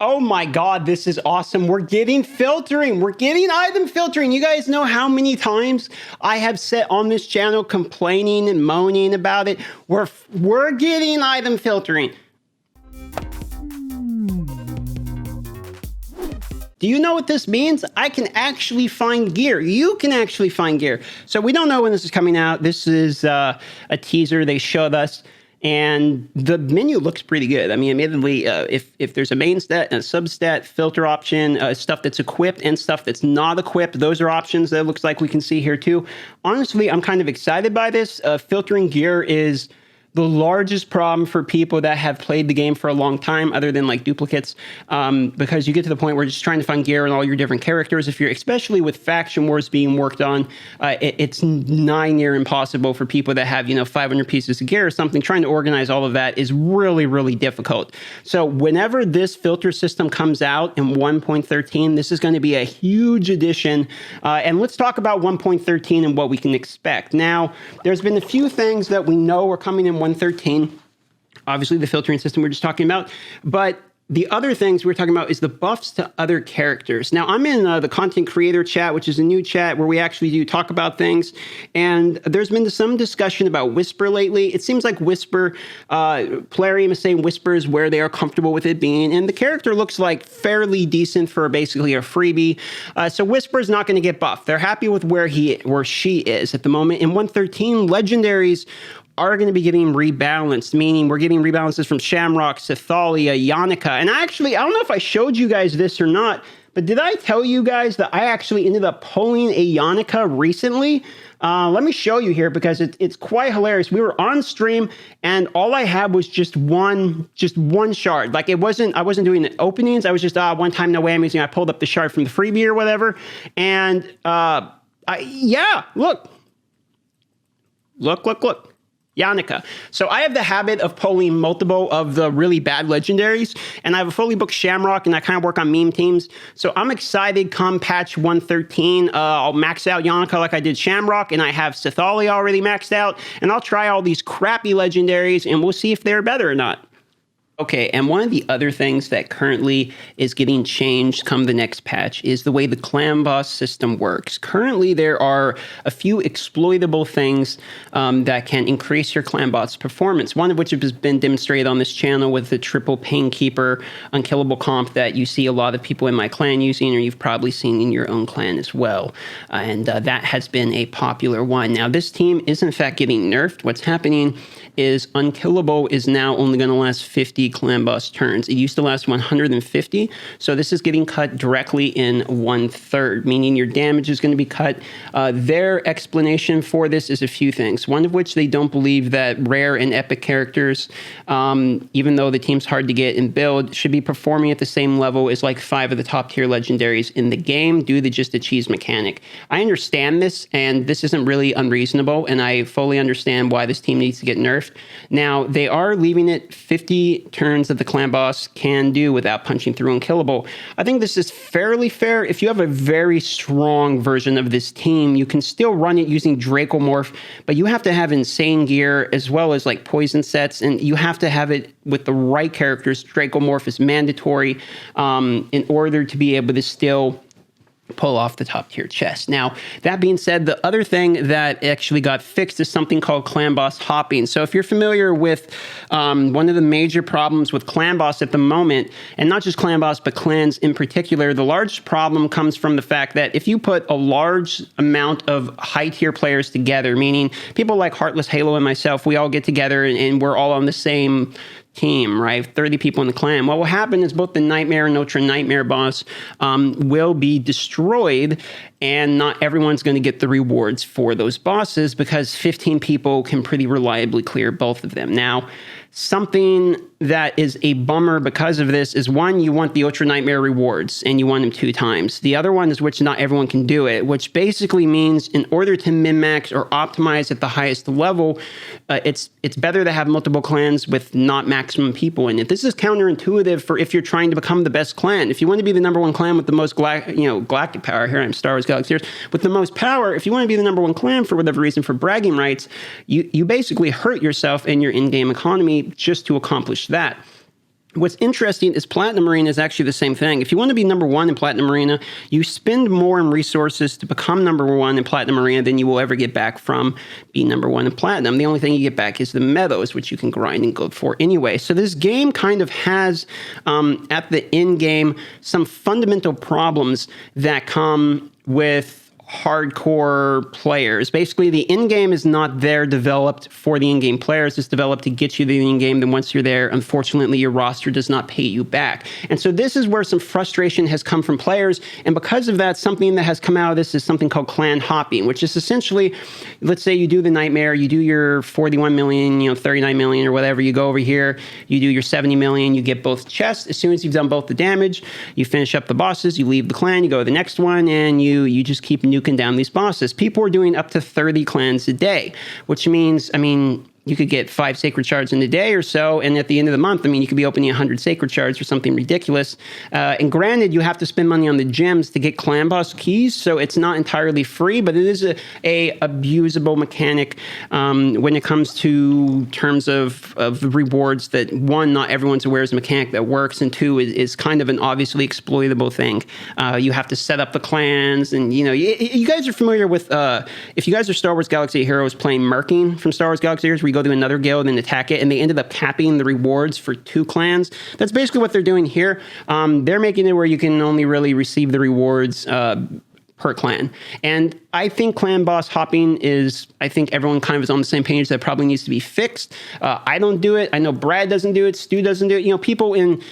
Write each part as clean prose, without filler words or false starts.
Oh my God, this is awesome. We're getting filtering. We're getting item filtering. You guys know how many times I have sat on this channel complaining and moaning about it. We're getting item filtering. Do you know what this means? I can actually find gear. You can actually find gear. So we don't know when this is coming out. This is a teaser they showed us. And the menu looks pretty good. I mean, admittedly, if there's a main stat and a substat filter option, stuff that's equipped and stuff that's not equipped, those are options that it looks like we can see here too. Honestly, I'm kind of excited by this. Filtering gear is the largest problem for people that have played the game for a long time, other than like duplicates, because you get to the point where you're just trying to find gear in all your different characters. If you're, especially with faction wars being worked on, it's nigh near impossible for people that have, 500 pieces of gear or something. Trying to organize all of that is really, really difficult. So whenever this filter system comes out in 1.13, this is going to be a huge addition. And let's talk about 1.13 and what we can expect. Now, there's been a few things that we know are coming in 113, obviously the filtering system we're just talking about, but the other things we're talking about is the buffs to other characters. Now, I'm in the content creator chat, which is a new chat where we actually do talk about things, and there's been some discussion about Whisper lately. It seems like Whisper, Plarium is saying Whisper is where they are comfortable with it being, and the character looks like fairly decent for basically a freebie. So Whisper is not going to get buffed. They're happy with where he or she is at the moment. In 113, legendaries are going to be getting rebalanced, meaning we're getting rebalances from Shamrock, Cythalia, Yannica. And I don't know if I showed you guys this or not, but did I tell you guys that I actually ended up pulling a Yannica recently? Let me show you here because it's quite hilarious. We were on stream and all I had was just one shard. Like I wasn't doing the openings. I was just, one time no way I'm using, I pulled up the shard from the freebie or whatever. And yeah, look. Yannica. So I have the habit of pulling multiple of the really bad legendaries, and I have a fully booked Shamrock, and I kind of work on meme teams. So I'm excited come patch 113. I'll max out Yannica like I did Shamrock, and I have Cythalia already maxed out, and I'll try all these crappy legendaries, and we'll see if they're better or not. Okay, and one of the other things that currently is getting changed come the next patch is the way the clan boss system works. Currently, there are a few exploitable things that can increase your clan boss performance, one of which has been demonstrated on this channel with the triple Painkeeper unkillable comp that you see a lot of people in my clan using, or you've probably seen in your own clan as well. And that has been a popular one. Now, this team is in fact getting nerfed. What's happening is Unkillable is now only going to last 50 clan boss turns. It used to last 150, so this is getting cut directly in 1/3, meaning your damage is going to be cut. Their explanation for this is a few things, one of which they don't believe that rare and epic characters, even though the team's hard to get and build, should be performing at the same level as like 5 of the top tier legendaries in the game due to just the cheese mechanic. I understand this, and this isn't really unreasonable, and I fully understand why this team needs to get nerfed. Now, they are leaving it 50 turns that the clan boss can do without punching through Unkillable. I think this is fairly fair. If you have a very strong version of this team, you can still run it using Dracomorph, but you have to have insane gear as well as like poison sets, and you have to have it with the right characters. Dracomorph is mandatory in order to be able to still pull off the top tier chest. Now, that being said, the other thing that actually got fixed is something called clan boss hopping. So if you're familiar with one of the major problems with clan boss at the moment, and not just clan boss, but clans in particular, the largest problem comes from the fact that if you put a large amount of high tier players together, meaning people like Heartless Halo and myself, we all get together and we're all on the same team, right? 30 people in the clan. What will happen is both the Nightmare and Ultra Nightmare boss will be destroyed, and not everyone's going to get the rewards for those bosses because 15 people can pretty reliably clear both of them. Now, something that is a bummer because of this is, one, you want the Ultra Nightmare rewards, and you want them 2 times. The other one is which not everyone can do it, which basically means in order to min-max or optimize at the highest level, it's better to have multiple clans with not maximum people in it. This is counterintuitive for if you're trying to become the best clan. If you want to be the #1 clan with the most galactic power, here I'm Star Wars Galaxy, with the most power, if you want to be the #1 clan for whatever reason, for bragging rights, you basically hurt yourself and your in-game economy just to accomplish that. What's interesting is Platinum Arena is actually the same thing. If you want to be number one in Platinum Arena, you spend more in resources to become number one in Platinum Arena than you will ever get back from being number one in Platinum. The only thing you get back is the medals, which you can grind and go for anyway. So this game kind of has, at the end game, some fundamental problems that come with hardcore players. Basically, the in-game is not there developed for the in-game players. It's developed to get you to the in-game. Then once you're there, unfortunately, your roster does not pay you back. And so this is where some frustration has come from players. And because of that, something that has come out of this is something called clan hopping, which is essentially, let's say you do the Nightmare, you do your 41 million, 39 million or whatever, you go over here, you do your 70 million, you get both chests. As soon as you've done both the damage, you finish up the bosses, you leave the clan, you go to the next one, and you just keep nuking down these bosses. People are doing up to 30 clans a day, which means, you could get 5 sacred shards in a day or so, and at the end of the month, you could be opening 100 sacred shards or something ridiculous. And granted, you have to spend money on the gems to get clan boss keys, so it's not entirely free, but it is a abusable mechanic when it comes to terms of the rewards that, one, not everyone's aware is a mechanic that works, and two, is kind of an obviously exploitable thing. You have to set up the clans, and you guys are familiar with, if you guys are Star Wars Galaxy of Heroes playing Merking from Star Wars Galaxy of Heroes, where you go to another guild and attack it, and they ended up capping the rewards for 2 clans. That's basically what they're doing here. They're making it where you can only really receive the rewards per clan. And I think clan boss hopping I think everyone kind of is on the same page that probably needs to be fixed. I don't do it. I know Brad doesn't do it. Stu doesn't do it. People in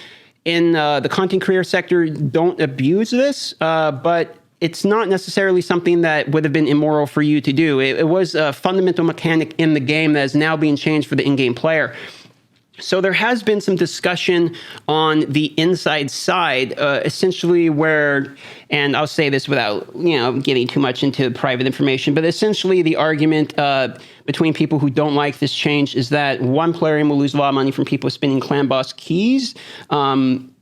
the content creator sector don't abuse this, but it's not necessarily something that would have been immoral for you to do. It was a fundamental mechanic in the game that is now being changed for the in-game player. So there has been some discussion on the inside side, essentially where, and I'll say this without, getting too much into private information, but essentially the argument between people who don't like this change is that one player will lose a lot of money from people spending clan boss keys,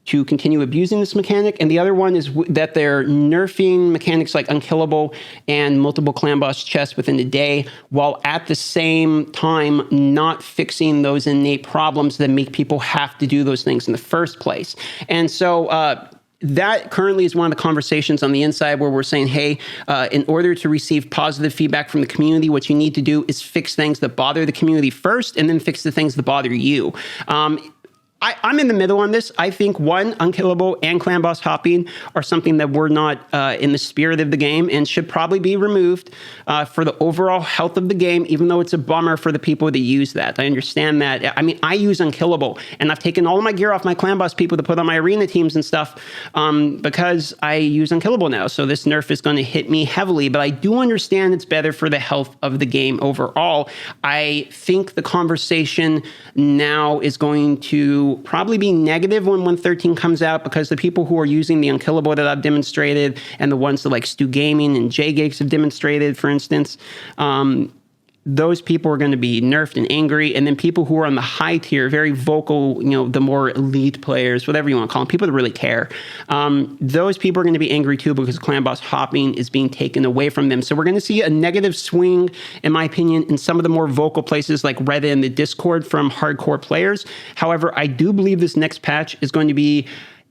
to continue abusing this mechanic, and the other one is that they're nerfing mechanics like unkillable and multiple clan boss chests within a day, while at the same time not fixing those innate problems that make people have to do those things in the first place. And so that currently is one of the conversations on the inside where we're saying, hey, in order to receive positive feedback from the community, what you need to do is fix things that bother the community first, and then fix the things that bother you. I'm in the middle on this. I think, one, unkillable and clan boss hopping are something that were not in the spirit of the game and should probably be removed for the overall health of the game, even though it's a bummer for the people that use that. I understand that. I use unkillable, and I've taken all of my gear off my clan boss people to put on my arena teams and stuff because I use unkillable now. So this nerf is going to hit me heavily, but I do understand it's better for the health of the game overall. I think the conversation now is going to probably be negative when 113 comes out, because the people who are using the unkillable that I've demonstrated, and the ones that like Stu Gaming and J-Gigs have demonstrated, for instance, those people are going to be nerfed and angry. And then people who are on the high tier, very vocal, the more elite players, whatever you want to call them, people that really care, those people are going to be angry too, because clan boss hopping is being taken away from them. So we're going to see a negative swing, in my opinion, in some of the more vocal places like Reddit and the Discord from hardcore players. However, I do believe this next patch is going to be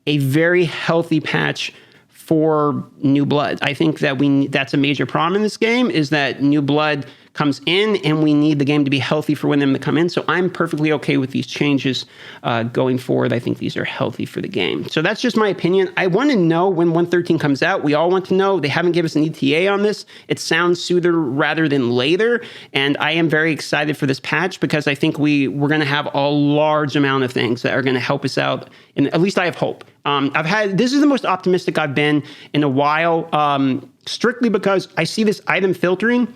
a very healthy patch for new blood. I think that that's a major problem in this game, is that new blood comes in, and we need the game to be healthy for when them to come in. So I'm perfectly okay with these changes going forward. I think these are healthy for the game. So that's just my opinion. I want to know when 113 comes out. We all want to know. They haven't given us an ETA on this. It sounds sooner rather than later, and I am very excited for this patch, because I think we're going to have a large amount of things that are going to help us out, and at least I have hope. This is the most optimistic I've been in a while, strictly because I see this item filtering,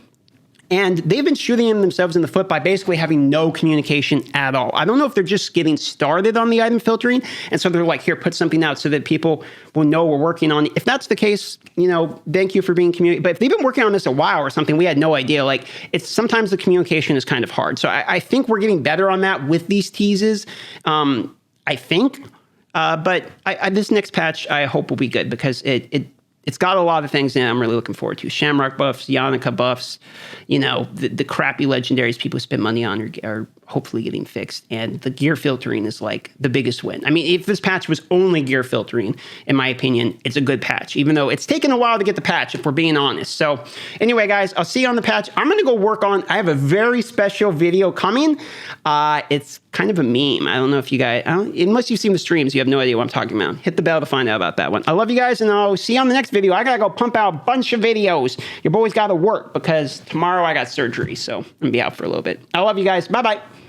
and they've been shooting themselves in the foot by basically having no communication at all. I don't know if they're just getting started on the item filtering, and so they're like, here, put something out so that people will know we're working on it. If that's the case, thank you for being communicating. But if they've been working on this a while or something, we had no idea. Like, sometimes the communication is kind of hard. So I think we're getting better on that with these teases, I think. But this next patch, I hope, will be good, because it's got a lot of things in it I'm really looking forward to. Shamrock buffs, Yannicka buffs, the crappy legendaries people spend money on are hopefully getting fixed. And the gear filtering is like the biggest win. I mean, if this patch was only gear filtering, in my opinion, it's a good patch, even though it's taken a while to get the patch, if we're being honest. So anyway, guys, I'll see you on the patch. I'm going to go work on, I have a very special video coming. It's kind of a meme. I don't know if you guys, unless you've seen the streams, you have no idea what I'm talking about. Hit the bell to find out about that one. I love you guys, and I'll see you on the next video. I got to go pump out a bunch of videos. Your boy's got to work because tomorrow I got surgery, so I'm going to be out for a little bit. I love you guys. Bye-bye.